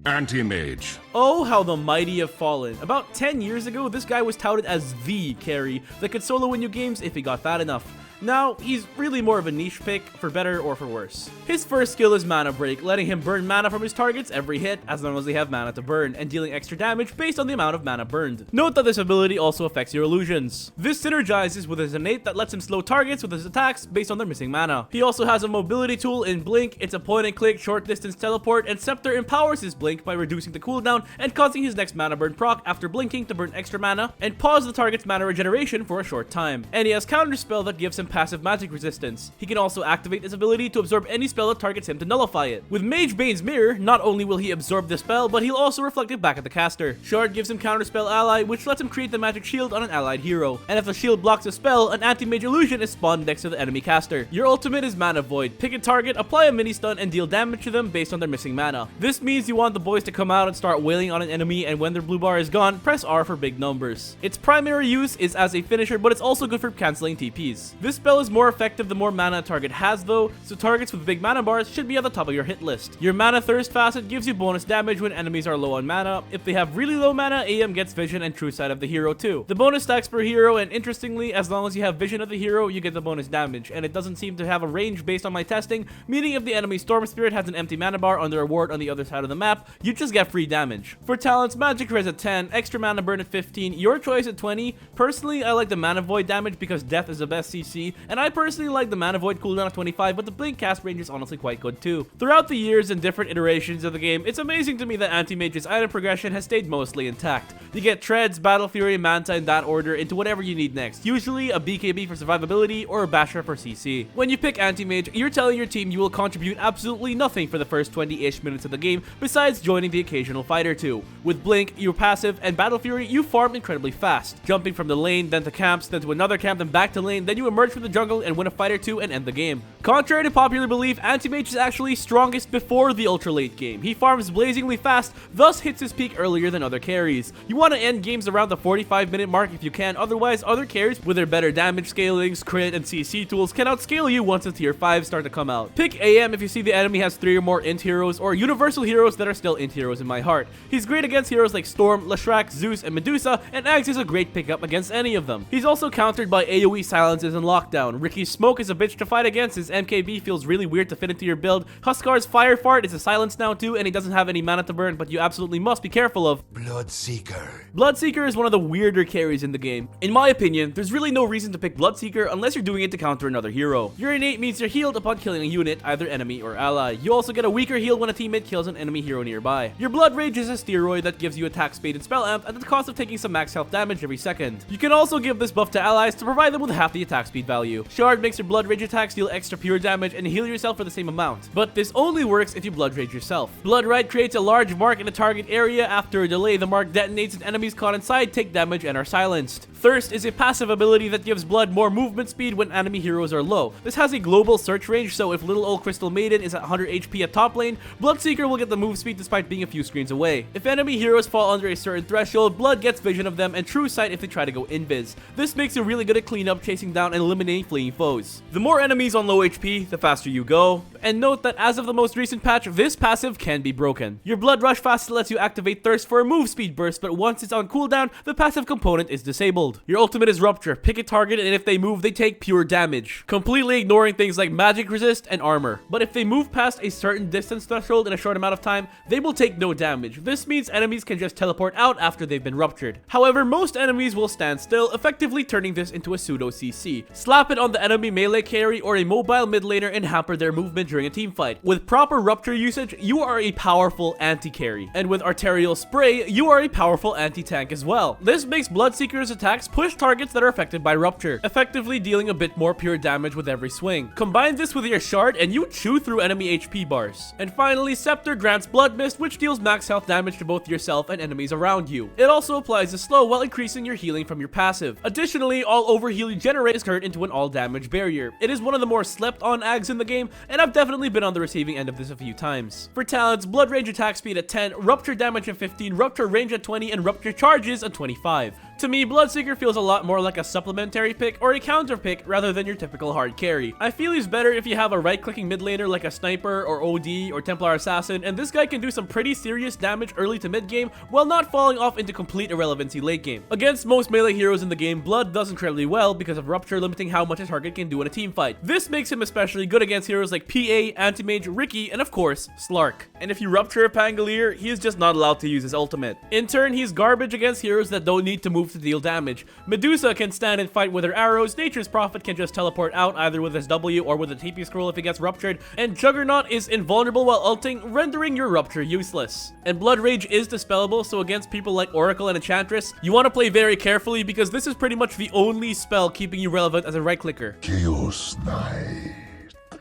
Anti-Mage. Oh, how the mighty have fallen. About 10 years ago, this guy was touted as the carry that could solo win you games if he got fat enough. Now, he's really more of a niche pick, for better or for worse. His first skill is Mana Break, letting him burn mana from his targets every hit, as long as they have mana to burn, and dealing extra damage based on the amount of mana burned. Note that this ability also affects your illusions. This synergizes with his innate that lets him slow targets with his attacks based on their missing mana. He also has a mobility tool in Blink, it's a point and click short distance teleport, and Scepter empowers his Blink by reducing the cooldown and causing his next mana burn proc after blinking to burn extra mana, and pause the target's mana regeneration for a short time. And he has Counterspell that gives him passive magic resistance. He can also activate his ability to absorb any spell that targets him to nullify it. With Mage Bane's Mirror, not only will he absorb the spell, but he'll also reflect it back at the caster. Shard gives him Counterspell Ally, which lets him create the magic shield on an allied hero. And if the shield blocks a spell, an Anti-Mage illusion is spawned next to the enemy caster. Your ultimate is Mana Void. Pick a target, apply a mini stun, and deal damage to them based on their missing mana. This means you want the boys to come out and start wailing on an enemy, and when their blue bar is gone, press R for big numbers. Its primary use is as a finisher, but it's also good for canceling TPs. This spell is more effective the more mana a target has though, so targets with big mana bars should be at the top of your hit list. Your Mana Thirst facet gives you bonus damage when enemies are low on mana. If they have really low mana, AM gets vision and true sight of the hero too. The bonus stacks per hero, and interestingly, as long as you have vision of the hero, you get the bonus damage, and it doesn't seem to have a range based on my testing, meaning if the enemy Storm Spirit has an empty mana bar on their ward on the other side of the map, you just get free damage. For talents, Magic Res at 10, extra mana burn at 15, your choice at 20. Personally, I like the Mana Void damage because Death is the best CC, and I personally like the Mana Void cooldown at 25, but the Blink cast range is honestly quite good too. Throughout the years and different iterations of the game, it's amazing to me that Anti-Mage's item progression has stayed mostly intact. You get Treads, Battle Fury, Manta in that order into whatever you need next, usually a BKB for survivability or a Basher for CC. When you pick Anti-Mage, you're telling your team you will contribute absolutely nothing for the first 20-ish minutes of the game besides joining the occasional fight or two. With Blink, you're passive, and Battle Fury, you farm incredibly fast, jumping from the lane, then to camps, then to another camp, then back to lane, then you emerge from the jungle and win a fight or two and end the game. Contrary to popular belief, Anti-Mage is actually strongest before the ultra late game. He farms blazingly fast, thus hits his peak earlier than other carries. You want to end games around the 45-minute mark if you can, otherwise other carries with their better damage scalings, crit, and CC tools can outscale you once the tier 5s start to come out. Pick AM if you see the enemy has 3 or more int heroes, or universal heroes that are still int heroes in my heart. He's great against heroes like Storm, Leshrac, Zeus, and Medusa, and Ags is a great pickup against any of them. He's also countered by AoE silences and lockdown. Ricky's Smoke is a bitch to fight against, his MKB feels really weird to fit into your build. Huskar's Fire Fart is a silence now too, and he doesn't have any mana to burn, but you absolutely must be careful of Bloodseeker. Bloodseeker is one of the weirder carries in the game. In my opinion, there's really no reason to pick Bloodseeker unless you're doing it to counter another hero. Your innate means you're healed upon killing a unit, either enemy or ally. You also get a weaker heal when a teammate kills an enemy hero nearby. Your Blood Rage is a steroid that gives you attack speed and spell amp at the cost of taking some max health damage every second. You can also give this buff to allies to provide them with half the attack speed value. Shard makes your Blood Rage attacks deal extra pure damage and heal yourself for the same amount, but this only works if you Blood Rage yourself. Blood Ride creates a large mark in a target area. After a delay, the mark detonates and enemies caught inside take damage and are silenced. Thirst is a passive ability that gives Blood more movement speed when enemy heroes are low. This has a global search range, so if Little Old Crystal Maiden is at 100 HP at top lane, Bloodseeker will get the move speed despite being a few screens away. If enemy heroes fall under a certain threshold, Blood gets vision of them and true sight if they try to go invis. This makes you really good at cleanup, chasing down and eliminating fleeing foes. The more enemies on low HP, the faster you go. And note that as of the most recent patch, this passive can be broken. Your Blood Rush facet lets you activate Thirst for a move speed burst, but once it's on cooldown, the passive component is disabled. Your ultimate is Rupture. Pick a target, and if they move, they take pure damage, completely ignoring things like magic resist and armor. But if they move past a certain distance threshold in a short amount of time, they will take no damage. This means enemies can just teleport out after they've been ruptured. However, most enemies will stand still, effectively turning this into a pseudo CC. Slap it on the enemy melee carry or a mobile mid laner and hamper their movement during a team fight. With proper Rupture usage, you are a powerful anti-carry, and with Arterial Spray, you are a powerful anti-tank as well. This makes Bloodseeker's attacks push targets that are affected by Rupture, effectively dealing a bit more pure damage with every swing. Combine this with your Shard and you chew through enemy HP bars. And finally, Scepter grants Blood Mist, which deals max health damage to both yourself and enemies around you. It also applies a slow while increasing your healing from your passive. Additionally, all overheal you generate is turned into an all damage barrier. It is one of the more slept on Ags in the game, and I've definitely been on the receiving end of this a few times. For talents, Blood Rage attack speed at 10, Rupture damage at 15, Rupture range at 20, and Rupture charges at 25. To me, Bloodseeker feels a lot more like a supplementary pick or a counter pick rather than your typical hard carry. I feel he's better if you have a right-clicking mid laner like a Sniper or OD or Templar Assassin, and this guy can do some pretty serious damage early to mid game while not falling off into complete irrelevancy late game. Against most melee heroes in the game, Blood does incredibly well because of Rupture limiting how much a target can do in a team fight. This makes him especially good against heroes like PA, Anti-Mage, Riki, and of course, Slark. And if you Rupture a Pangolier, he is just not allowed to use his ultimate. In turn, he's garbage against heroes that don't need to move to deal damage. Medusa can stand and fight with her arrows, Nature's Prophet can just teleport out either with his W or with a TP scroll if he gets ruptured, and Juggernaut is invulnerable while ulting, rendering your Rupture useless. And Blood Rage is dispellable, so against people like Oracle and Enchantress, you want to play very carefully because this is pretty much the only spell keeping you relevant as a right clicker. Chaos Knight.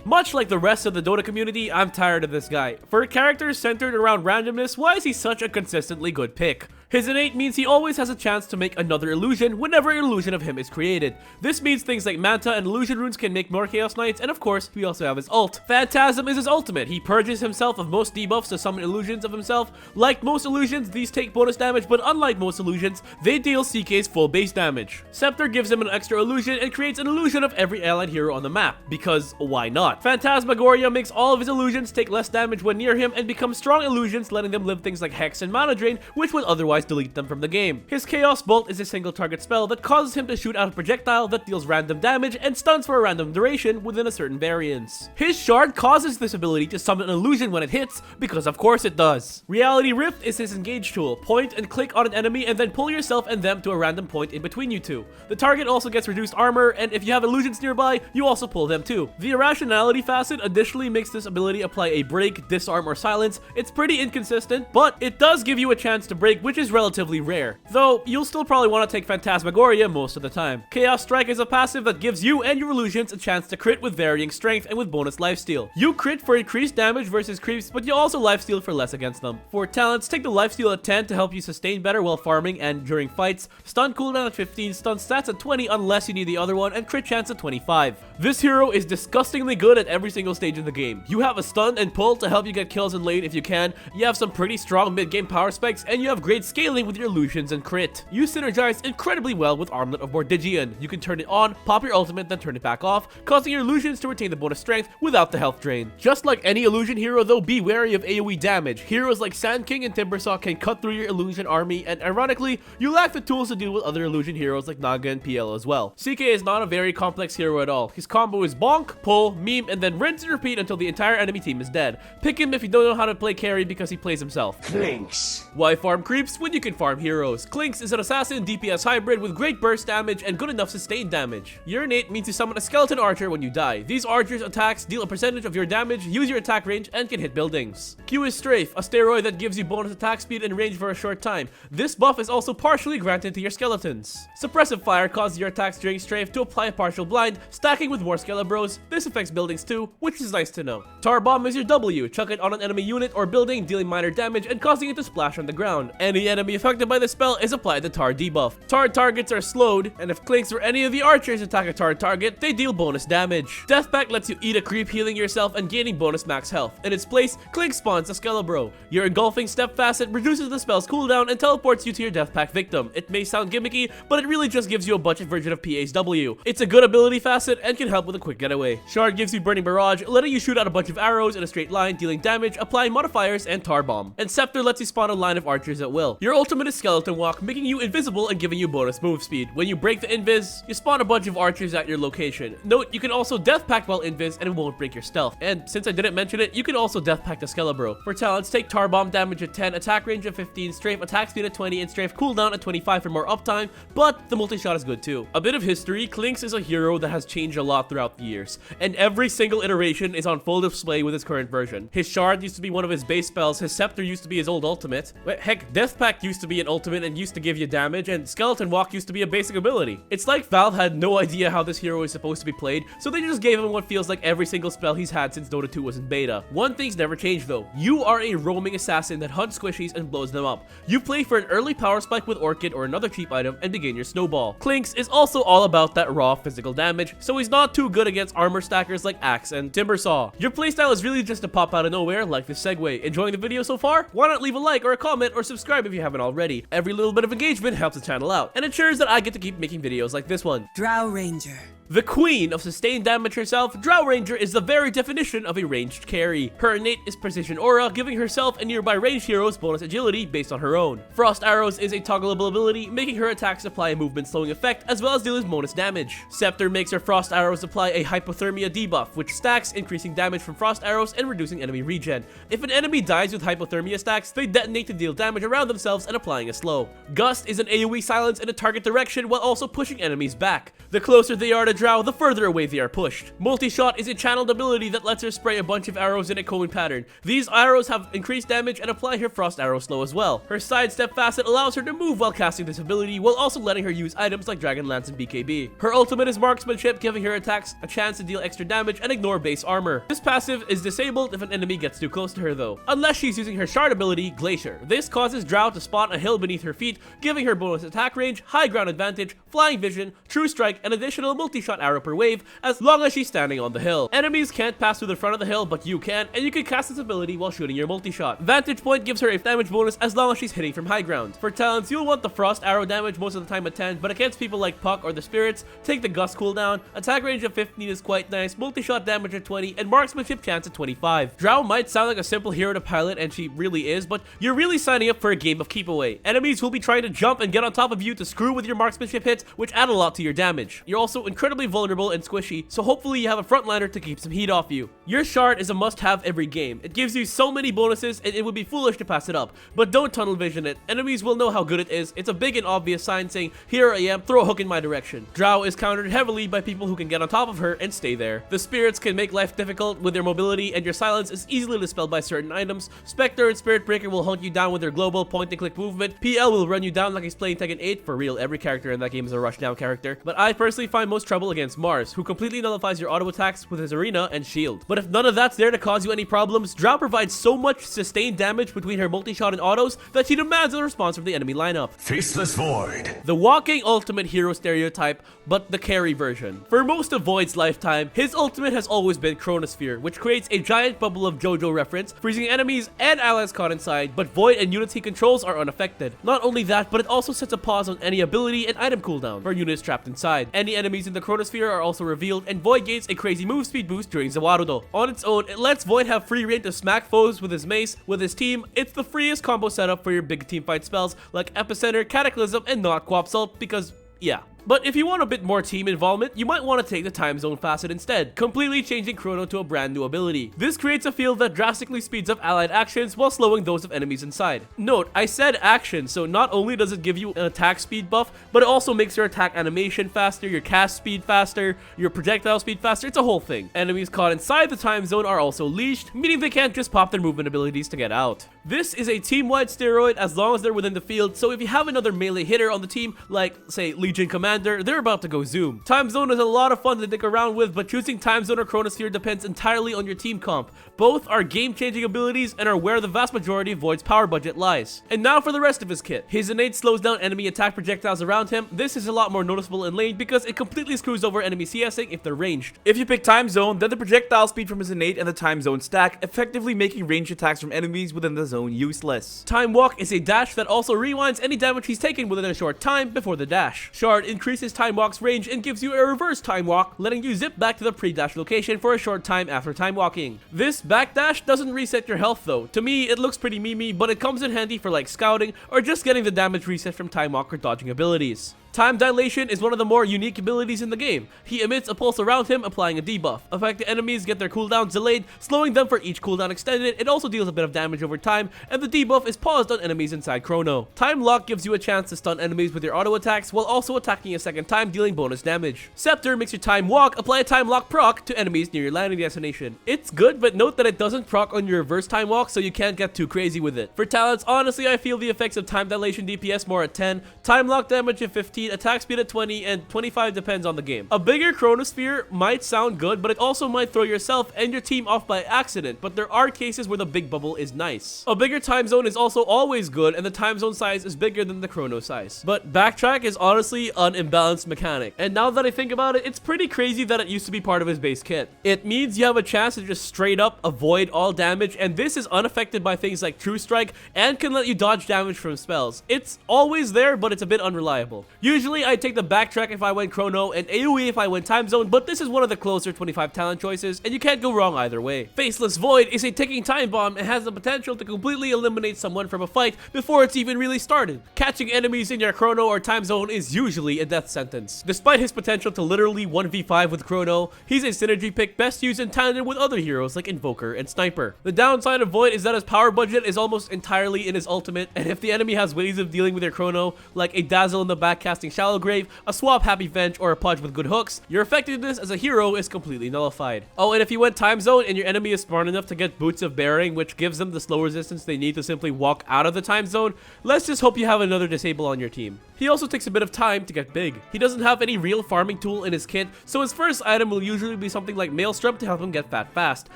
Much like the rest of the Dota community, I'm tired of this guy. For characters centered around randomness, why is he such a consistently good pick? His innate means he always has a chance to make another illusion whenever an illusion of him is created. This means things like Manta and illusion runes can make more Chaos Knights, and of course, we also have his ult. Phantasm is his ultimate. He purges himself of most debuffs to summon illusions of himself. Like most illusions, these take bonus damage, but unlike most illusions, they deal CK's full base damage. Scepter gives him an extra illusion and creates an illusion of every allied hero on the map, because why not? Phantasmagoria makes all of his illusions take less damage when near him and become strong illusions, letting them live things like Hex and Mana Drain, which would otherwise delete them from the game. His Chaos Bolt is a single target spell that causes him to shoot out a projectile that deals random damage and stuns for a random duration within a certain variance. His Shard causes this ability to summon an illusion when it hits, because of course it does. Reality Rift is his engage tool. Point and click on an enemy and then pull yourself and them to a random point in between you two. The target also gets reduced armor, and if you have illusions nearby, you also pull them too. The Irrationality facet additionally makes this ability apply a break, disarm, or silence. It's pretty inconsistent, but it does give you a chance to break, which is relatively rare. Though, you'll still probably want to take Phantasmagoria most of the time. Chaos Strike is a passive that gives you and your illusions a chance to crit with varying strength and with bonus lifesteal. You crit for increased damage versus creeps, but you also lifesteal for less against them. For talents, take the lifesteal at 10 to help you sustain better while farming and during fights, stun cooldown at 15, stun stats at 20 unless you need the other one, and crit chance at 25. This hero is disgustingly good at every single stage of the game. You have a stun and pull to help you get kills in lane if you can, you have some pretty strong mid-game power spikes, and you have great scaling with your illusions and crit. You synergize incredibly well with Armlet of Mordigian. You can turn it on, pop your ultimate, then turn it back off, causing your illusions to retain the bonus strength without the health drain. Just like any illusion hero though, be wary of AoE damage. Heroes like Sand King and Timbersaw can cut through your illusion army, and ironically, you lack the tools to deal with other illusion heroes like Naga and PL as well. CK is not a very complex hero at all. His combo is bonk, pull, meme, and then rinse and repeat until the entire enemy team is dead. Pick him if you don't know how to play carry because he plays himself. Clinkz. Why farm creeps when you can farm heroes? Clinkz is an assassin DPS hybrid with great burst damage and good enough sustained damage. Your innate means you summon a skeleton archer when you die. These archers' attacks deal a percentage of your damage, use your attack range, and can hit buildings. Q is Strafe, a steroid that gives you bonus attack speed and range for a short time. This buff is also partially granted to your skeletons. Suppressive Fire causes your attacks during Strafe to apply a partial blind, stacking with more Skelebros. This affects buildings too, which is nice to know. Tar Bomb is your W. Chuck it on an enemy unit or building, dealing minor damage and causing it to splash on the ground. Any enemy affected by the spell is applied the Tar debuff. Tarred targets are slowed, and if Clinkz or any of the archers attack a tarred target, they deal bonus damage. Death Pact lets you eat a creep, healing yourself and gaining bonus max health. In its place, Clinkz spawns a Skelebro. Your engulfing step facet reduces the spell's cooldown and teleports you to your Death Pact victim. It may sound gimmicky, but it really just gives you a budget version of PA's W. It's a good ability facet and can help with a quick getaway. Shard gives you Burning Barrage, letting you shoot out a bunch of arrows in a straight line, dealing damage, applying modifiers, and Tar Bomb. And Scepter lets you spawn a line of archers at will. Your ultimate is Skeleton Walk, making you invisible and giving you bonus move speed. When you break the invis, you spawn a bunch of archers at your location. Note, you can also Death Pact while invis and it won't break your stealth. And since I didn't mention it, you can also Death Pact a Skelebro. For talents, take Tar Bomb damage at 10, attack range at 15, strafe attack speed at 20, and strafe cooldown at 25 for more uptime, but the multi-shot is good too. A bit of history, Clinkz is a hero that has changed a lot throughout the years, and every single iteration is on full display with his current version. His Shard used to be one of his base spells, his Scepter used to be his old ultimate. Heck, Death Pact used to be an ultimate and used to give you damage, and Skeleton Walk used to be a basic ability. It's like Valve had no idea how this hero is supposed to be played, so they just gave him what feels like every single spell he's had since Dota 2 was in beta. One thing's never changed though. You are a roaming assassin that hunts squishies and blows them up. You play for an early power spike with Orchid or another cheap item and begin your snowball. Clinkz is also all about that raw physical damage, so he's not too good against armor stackers like Axe and Timbersaw. Your playstyle is really just to pop out of nowhere like this segue. Enjoying the video so far? Why not leave a like or a comment or subscribe if you haven't haven't already. Every little bit of engagement helps the channel out, and ensures that I get to keep making videos like this one. Drow Ranger. The queen of sustained damage herself, Drow Ranger is the very definition of a ranged carry. Her innate is Precision Aura, giving herself and nearby ranged heroes bonus agility based on her own. Frost Arrows is a toggleable ability, making her attacks apply a movement slowing effect as well as dealing bonus damage. Scepter makes her Frost Arrows apply a Hypothermia debuff, which stacks, increasing damage from Frost Arrows and reducing enemy regen. If an enemy dies with Hypothermia stacks, they detonate to deal damage around themselves and applying a slow. Gust is an AoE silence in a target direction while also pushing enemies back. The closer they are to Drow, the further away they are pushed. Multi-Shot is a channeled ability that lets her spray a bunch of arrows in a cone pattern. These arrows have increased damage and apply her Frost Arrow slow as well. Her Sidestep facet allows her to move while casting this ability, while also letting her use items like Dragon Lance and BKB. Her ultimate is Marksmanship, giving her attacks a chance to deal extra damage and ignore base armor. This passive is disabled if an enemy gets too close to her though, unless she's using her shard ability, Glacier. This causes Drow to spot a hill beneath her feet, giving her bonus attack range, high ground advantage, flying vision, true strike, and additional multi-shot arrow per wave as long as she's standing on the hill. Enemies can't pass through the front of the hill, but you can, and you can cast this ability while shooting your multi-shot. Vantage Point gives her a damage bonus as long as she's hitting from high ground. For talents, you'll want the Frost Arrow damage most of the time at 10, but against people like Puck or the Spirits, take the Gust cooldown. Attack range of 15 is quite nice, multi-shot damage at 20, and marksmanship chance at 25. Drow might sound like a simple hero to pilot, and she really is, but you're really signing up for a game of keep away. Enemies will be trying to jump and get on top of you to screw with your marksmanship hits, which add a lot to your damage. You're also incredibly vulnerable and squishy, so hopefully you have a frontliner to keep some heat off you. Your shard is a must-have every game. It gives you so many bonuses, and it would be foolish to pass it up. But don't tunnel vision it. Enemies will know how good it is. It's a big and obvious sign saying, here I am, throw a hook in my direction. Drow is countered heavily by people who can get on top of her and stay there. The Spirits can make life difficult with their mobility, and your silence is easily dispelled by certain items. Spectre and Spirit Breaker will hunt you down with their global point-and-click movement. PL will run you down like he's playing Tekken 8. For real, every character in that game is a rushdown character. But I personally find most trouble against Mars, who completely nullifies your auto attacks with his arena and shield. But if none of that's there to cause you any problems, Drow provides so much sustained damage between her multi-shot and autos that she demands a response from the enemy lineup. Faceless Void. The walking ultimate hero stereotype, but the carry version. For most of Void's lifetime, his ultimate has always been Chronosphere, which creates a giant bubble of JoJo reference, freezing enemies and allies caught inside, but Void and units he controls are unaffected. Not only that, but it also sets a pause on any ability and item cooldown for units trapped inside. Any enemies in the Chronosphere are also revealed, and Void gains a crazy move speed boost during Zawarudo. On its own, it lets Void have free reign to smack foes with his mace. With his team, it's the freest combo setup for your big teamfight spells like Epicenter, Cataclysm, and not Quapsult because, yeah. But if you want a bit more team involvement, you might want to take the time zone facet instead, completely changing Chrono to a brand new ability. This creates a field that drastically speeds up allied actions while slowing those of enemies inside. Note, I said action, so not only does it give you an attack speed buff, but it also makes your attack animation faster, your cast speed faster, your projectile speed faster. It's a whole thing. Enemies caught inside the time zone are also leashed, meaning they can't just pop their movement abilities to get out. This is a team-wide steroid as long as they're within the field, so if you have another melee hitter on the team, like, say, Legion Commander, they're about to go zoom. Time Zone is a lot of fun to dick around with, but choosing Time Zone or Chronosphere depends entirely on your team comp. Both are game-changing abilities and are where the vast majority of Void's power budget lies. And now for the rest of his kit. His innate slows down enemy attack projectiles around him. This is a lot more noticeable in lane because it completely screws over enemy CSing if they're ranged. If you pick Time Zone, then the projectile speed from his innate and the Time Zone stack, effectively making ranged attacks from enemies within the zone useless. Time Walk is a dash that also rewinds any damage he's taken within a short time before the dash. Shard increases Time Walk's range and gives you a reverse Time Walk, letting you zip back to the pre-dash location for a short time after time walking. This backdash doesn't reset your health though. To me, it looks pretty memey, but it comes in handy for like scouting or just getting the damage reset from Time Walk or dodging abilities. Time Dilation is one of the more unique abilities in the game. He emits a pulse around him, applying a debuff. Affected enemies get their cooldowns delayed, slowing them for each cooldown extended. It also deals a bit of damage over time, and the debuff is paused on enemies inside Chrono. Time Lock gives you a chance to stun enemies with your auto attacks, while also attacking a second time, dealing bonus damage. Scepter makes your Time Walk apply a Time Lock proc to enemies near your landing destination. It's good, but note that it doesn't proc on your reverse Time Walk, so you can't get too crazy with it. For talents, honestly, I feel the effects of Time Dilation DPS more at 10, Time Lock damage at 15, 15, attack speed at 20, and 25 depends on the game. A bigger chronosphere might sound good, but it also might throw yourself and your team off by accident, but there are cases where the big bubble is nice. A bigger time zone is also always good, and the time zone size is bigger than the chrono size. But backtrack is honestly an imbalanced mechanic, and now that I think about it, it's pretty crazy that it used to be part of his base kit. It means you have a chance to just straight up avoid all damage, and this is unaffected by things like True Strike and can let you dodge damage from spells. It's always there, but it's a bit unreliable. Usually I take the backtrack if I went chrono and AoE if I went time zone, but this is one of the closer 25 talent choices, and you can't go wrong either way. Faceless Void is a ticking time bomb and has the potential to completely eliminate someone from a fight before it's even really started. Catching enemies in your chrono or time zone is usually a death sentence. Despite his potential to literally 1v5 with chrono, he's a synergy pick best used in tandem with other heroes like Invoker and Sniper. The downside of Void is that his power budget is almost entirely in his ultimate, and if the enemy has ways of dealing with your chrono, like a dazzle in the back casting Shallow Grave, a swap Happy Venge, or a Pudge with good hooks, your effectiveness as a hero is completely nullified. Oh, and if you went time zone and your enemy is smart enough to get Boots of Bearing, which gives them the slow resistance they need to simply walk out of the time zone, let's just hope you have another disable on your team. He also takes a bit of time to get big. He doesn't have any real farming tool in his kit, so his first item will usually be something like Maelstrom to help him get fat fast.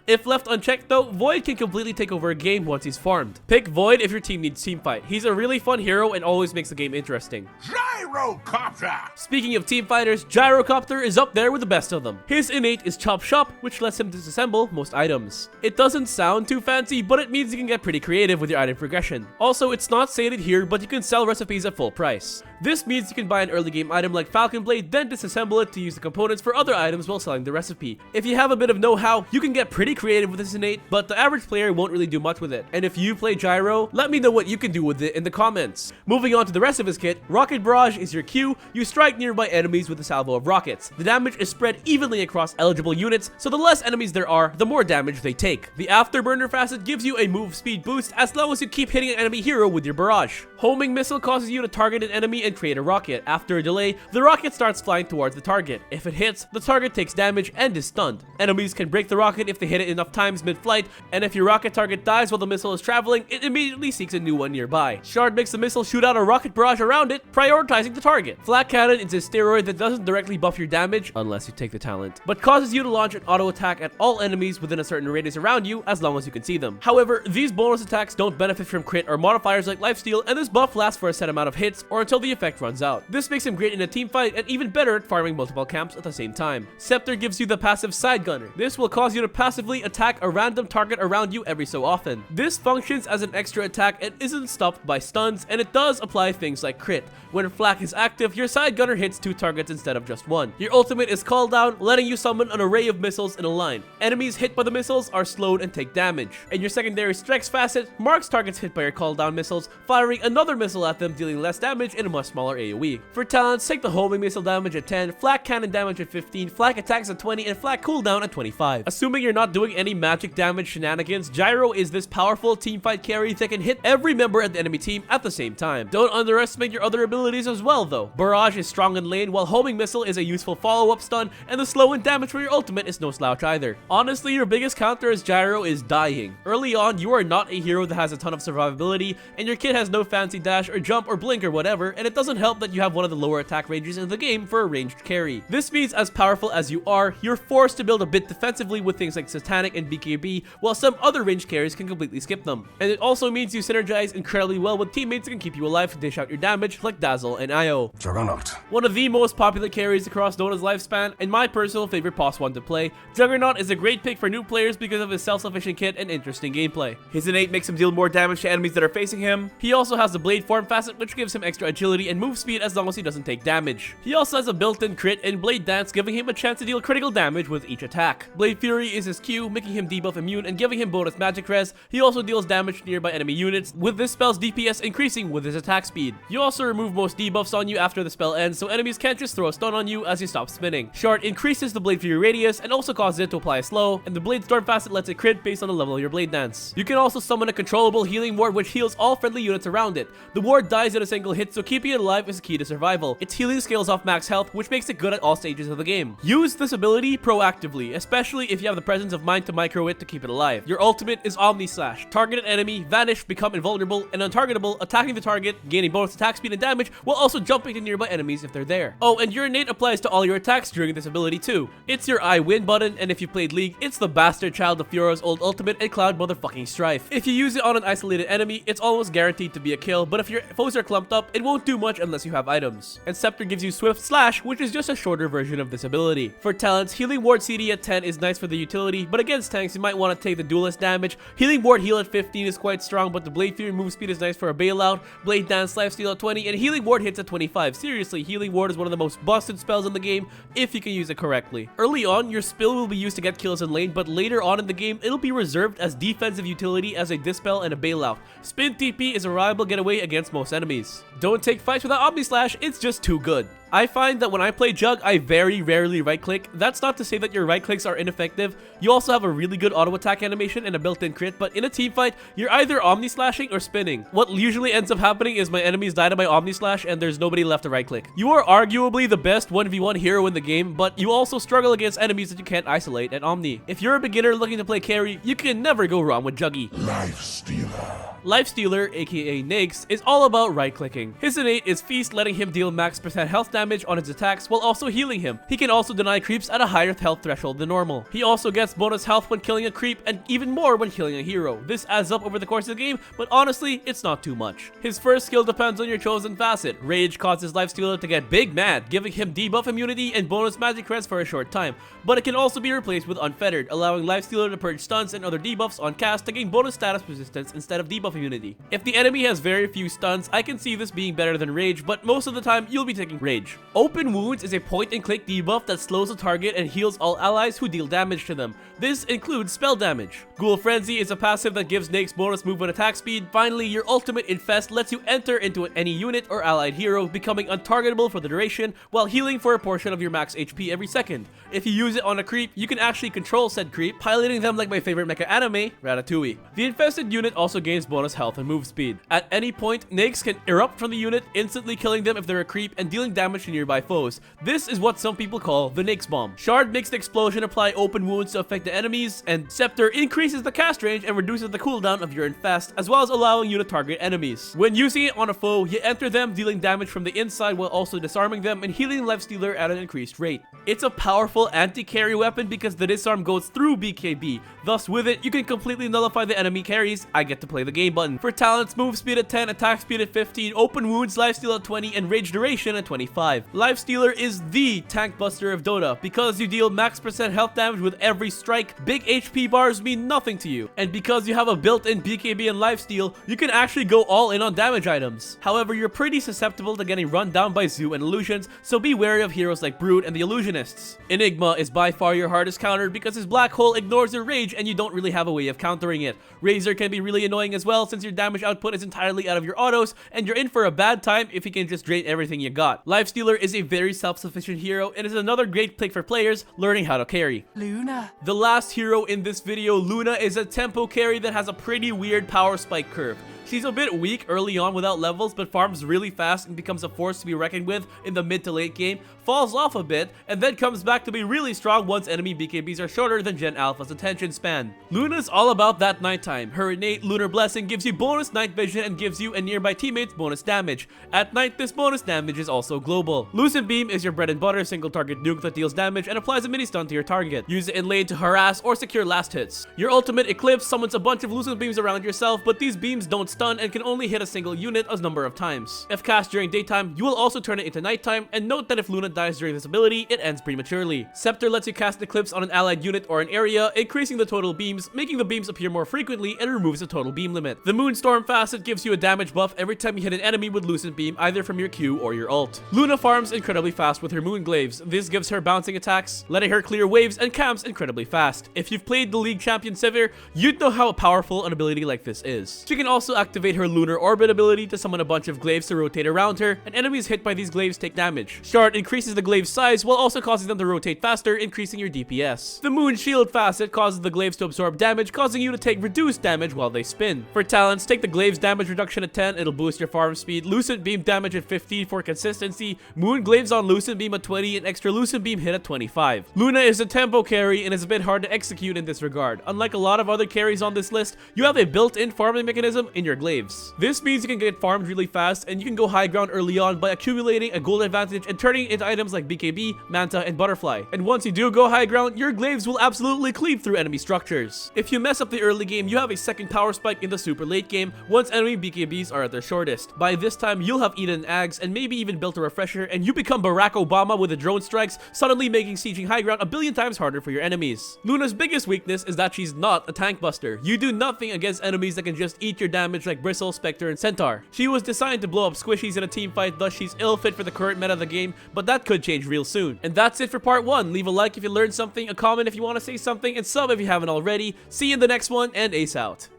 If left unchecked though, Void can completely take over a game once he's farmed. Pick Void if your team needs teamfight. He's a really fun hero and always makes the game interesting. Gyrocopter! Speaking of team fighters, Gyrocopter is up there with the best of them. His innate is Chop Shop, which lets him disassemble most items. It doesn't sound too fancy, but it means you can get pretty creative with your item progression. Also, it's not stated here, but you can sell recipes at full price. This means you can buy an early game item like Falcon Blade, then disassemble it to use the components for other items while selling the recipe. If you have a bit of know-how, you can get pretty creative with this innate, but the average player won't really do much with it. And if you play Gyro, let me know what you can do with it in the comments. Moving on to the rest of his kit, Rocket Barrage is your Q. You strike nearby enemies with a salvo of rockets. The damage is spread evenly across eligible units, so the less enemies there are, the more damage they take. The Afterburner facet gives you a move speed boost as long as you keep hitting an enemy hero with your barrage. Homing Missile causes you to target an enemy and create a rocket. After a delay, the rocket starts flying towards the target. If it hits, the target takes damage and is stunned. Enemies can break the rocket if they hit it enough times mid-flight, and if your rocket target dies while the missile is traveling, it immediately seeks a new one nearby. Shard makes the missile shoot out a rocket barrage around it, prioritizing the target. Flak Cannon is a steroid that doesn't directly buff your damage, unless you take the talent, but causes you to launch an auto attack at all enemies within a certain radius around you as long as you can see them. However, these bonus attacks don't benefit from crit or modifiers like Lifesteal, and this buff lasts for a set amount of hits or until the effect runs out. This makes him great in a team fight and even better at farming multiple camps at the same time. Scepter gives you the passive Side Gunner. This will cause you to passively attack a random target around you every so often. This functions as an extra attack and isn't stopped by stuns, and it does apply things like crit. When Flak is active, your Side Gunner hits 2 targets instead of just 1. Your ultimate is Call Down, letting you summon an array of missiles in a line. Enemies hit by the missiles are slowed and take damage. And your secondary Strikes facet marks targets hit by your Call Down missiles, firing another missile at them, dealing less damage and a much smaller AoE. For talents, take the Homing Missile damage at 10, Flak Cannon damage at 15, Flak attacks at 20, and Flak cooldown at 25. Assuming you're not doing any magic damage shenanigans, Gyro is this powerful teamfight carry that can hit every member of the enemy team at the same time. Don't underestimate your other abilities as well though. Barrage is strong in lane, while Homing Missile is a useful follow-up stun, and the slow and damage for your ultimate is no slouch either. Honestly, your biggest counter as Gyro is dying. Early on, you are not a hero that has a ton of survivability, and your kit has no fancy dash or jump or blink or whatever, and it doesn't help that you have one of the lower attack ranges in the game for a ranged carry. This means as powerful as you are, you're forced to build a bit defensively with things like Satanic and BKB, while some other ranged carries can completely skip them. And it also means you synergize incredibly well with teammates that can keep you alive to dish out your damage like Dazzle and IO. Juggernaut. One of the most popular carries across Dota's lifespan, and my personal favorite POS one to play, Juggernaut is a great pick for new players because of his self-sufficient kit and interesting gameplay. His innate makes him deal more damage to enemies that are facing him. He also has the Blade Form facet, which gives him extra agility and move speed as long as he doesn't take damage. He also has a built-in crit and Blade Dance, giving him a chance to deal critical damage with each attack. Blade Fury is his Q, making him debuff immune and giving him bonus magic res. He also deals damage to nearby enemy units, with this spell's DPS increasing with his attack speed. You also remove most debuffs on you after the spell ends, so enemies can't just throw a stun on you as you stop spinning. Shard increases the Blade Fury radius and also causes it to apply a slow, and the Blade Storm facet lets it crit based on the level of your Blade Dance. You can also summon a controllable healing ward which heals all friendly units around it. The ward dies in a single hit, so keeping being alive is key to survival. Its healing scales off max health, which makes it good at all stages of the game. Use this ability proactively, especially if you have the presence of mind to micro it to keep it alive. Your ultimate is Omni Slash. Target an enemy, vanish, become invulnerable and untargetable, attacking the target, gaining bonus attack speed and damage, while also jumping to nearby enemies if they're there. Oh, and your innate applies to all your attacks during this ability too. It's your I win button, and if you played League, it's the bastard child of Fiora's old ultimate and Cloud motherfucking Strife. If you use it on an isolated enemy, it's almost guaranteed to be a kill, but if your foes are clumped up, it won't do much unless you have items. And Scepter gives you Swift Slash, which is just a shorter version of this ability. For talents, Healing Ward CD at 10 is nice for the utility, but against tanks, you might want to take the duelist damage. Healing Ward Heal at 15 is quite strong, but the Blade Fury move speed is nice for a bailout. Blade Dance Lifesteal at 20, and Healing Ward hits at 25. Seriously, Healing Ward is one of the most busted spells in the game if you can use it correctly. Early on, your spill will be used to get kills in lane, but later on in the game, it'll be reserved as defensive utility as a dispel and a bailout. Spin TP is a reliable getaway against most enemies. Don't take fights without Omni Slash, it's just too good. I find that when I play Jug, I very rarely right-click. That's not to say that your right-clicks are ineffective. You also have a really good auto-attack animation and a built-in crit, but in a team fight, you're either Omni-slashing or spinning. What usually ends up happening is my enemies die to my Omni-slash and there's nobody left to right-click. You are arguably the best 1v1 hero in the game, but you also struggle against enemies that you can't isolate at Omni. If you're a beginner looking to play carry, you can never go wrong with Juggy. Lifestealer. Lifestealer, aka Clinkz, is all about right-clicking. His innate is Feast, letting him deal max % health damage on his attacks while also healing him. He can also deny creeps at a higher health threshold than normal. He also gets bonus health when killing a creep and even more when killing a hero. This adds up over the course of the game, but honestly, it's not too much. His first skill depends on your chosen facet. Rage causes Lifestealer to get big mad, giving him debuff immunity and bonus magic creds for a short time, but it can also be replaced with Unfettered, allowing Lifestealer to purge stuns and other debuffs on cast to gain bonus status resistance instead of debuff immunity. If the enemy has very few stuns, I can see this being better than Rage, but most of the time, you'll be taking Rage. Open Wounds is a point-and-click debuff that slows the target and heals all allies who deal damage to them. This includes spell damage. Ghoul Frenzy is a passive that gives Nake's bonus move and attack speed. Finally, your ultimate Infest lets you enter into any unit or allied hero, becoming untargetable for the duration, while healing for a portion of your max HP every second. If you use it on a creep, you can actually control said creep, piloting them like my favorite mecha anime, Ratatouille. The infested unit also gains bonus health and move speed. At any point, Nakes can erupt from the unit, instantly killing them if they're a creep and dealing damage to nearby foes. This is what some people call the Nakes bomb. Shard makes the explosion apply open wounds to affect the enemies, and Scepter increases the cast range and reduces the cooldown of your infest, as well as allowing you to target enemies. When using it on a foe, you enter them, dealing damage from the inside while also disarming them and healing Lifestealer at an increased rate. It's a powerful anti-carry weapon because the disarm goes through BKB. Thus, with it, you can completely nullify the enemy carries. I get to play the game button. For talents, move speed at 10, attack speed at 15, open wounds, lifesteal at 20, and rage duration at 25. Lifestealer is the tank buster of Dota. Because you deal max % health damage with every strike, big HP bars mean nothing to you. And because you have a built-in BKB and lifesteal, you can actually go all in on damage items. However, you're pretty susceptible to getting run down by Zoo and Illusions, so be wary of heroes like Brood and the Illusionists. Enigma is by far your hardest counter because his black hole ignores your rage and you don't really have a way of countering it. Razor can be really annoying as well since your damage output is entirely out of your autos and you're in for a bad time if he can just drain everything you got. Lifestealer is a very self-sufficient hero and is another great pick for players learning how to carry. Luna. The last hero in this video, Luna, is a tempo carry that has a pretty weird power spike curve. She's a bit weak early on without levels, but farms really fast and becomes a force to be reckoned with in the mid to late game, falls off a bit, and then comes back to be really strong once enemy BKBs are shorter than Gen Alpha's attention span. Luna's all about that nighttime. Her innate Lunar Blessing gives you bonus night vision and gives you and nearby teammates bonus damage. At night, this bonus damage is also global. Lucent Beam is your bread and butter single target nuke that deals damage and applies a mini stun to your target. Use it in lane to harass or secure last hits. Your ultimate Eclipse summons a bunch of Lucent Beams around yourself, but these beams don't stun and can only hit a single unit a number of times. If cast during daytime, you will also turn it into nighttime, and note that if Luna dies during this ability, it ends prematurely. Scepter lets you cast Eclipse on an allied unit or an area, increasing the total beams, making the beams appear more frequently, and removes the total beam limit. The Moonstorm facet gives you a damage buff every time you hit an enemy with Lucent Beam, either from your Q or your ult. Luna farms incredibly fast with her Moonglaves. This gives her bouncing attacks, letting her clear waves and camps incredibly fast. If you've played the League Champion Sivir, you'd know how powerful an ability like this is. She can also activate activate her lunar orbit ability to summon a bunch of glaives to rotate around her, and enemies hit by these glaives take damage. Shard increases the glaive's size while also causing them to rotate faster, increasing your DPS. The Moon Shield facet causes the glaives to absorb damage, causing you to take reduced damage while they spin. For talents, take the glaive's damage reduction at 10, it'll boost your farm speed, Lucent Beam damage at 15 for consistency, Moon Glaives on Lucent Beam at 20, and extra Lucent Beam hit at 25. Luna is a tempo carry and is a bit hard to execute in this regard. Unlike a lot of other carries on this list, you have a built-in farming mechanism in your glaives. This means you can get farmed really fast, and you can go high ground early on by accumulating a gold advantage and turning it into items like BKB, Manta, and Butterfly. And once you do go high ground, your glaives will absolutely cleave through enemy structures. If you mess up the early game, you have a second power spike in the super late game once enemy BKBs are at their shortest. By this time, you'll have eaten Ags and maybe even built a refresher, and you become Barack Obama with the drone strikes, suddenly making sieging high ground a billion times harder for your enemies. Luna's biggest weakness is that she's not a tank buster. You do nothing against enemies that can just eat your damage like Bristle, Spectre, and Centaur. She was designed to blow up squishies in a team fight, thus she's ill fit for the current meta of the game, but that could change real soon. And that's it for part 1. Leave a like if you learned something, a comment if you want to say something, and sub if you haven't already. See you in the next one, and ace out.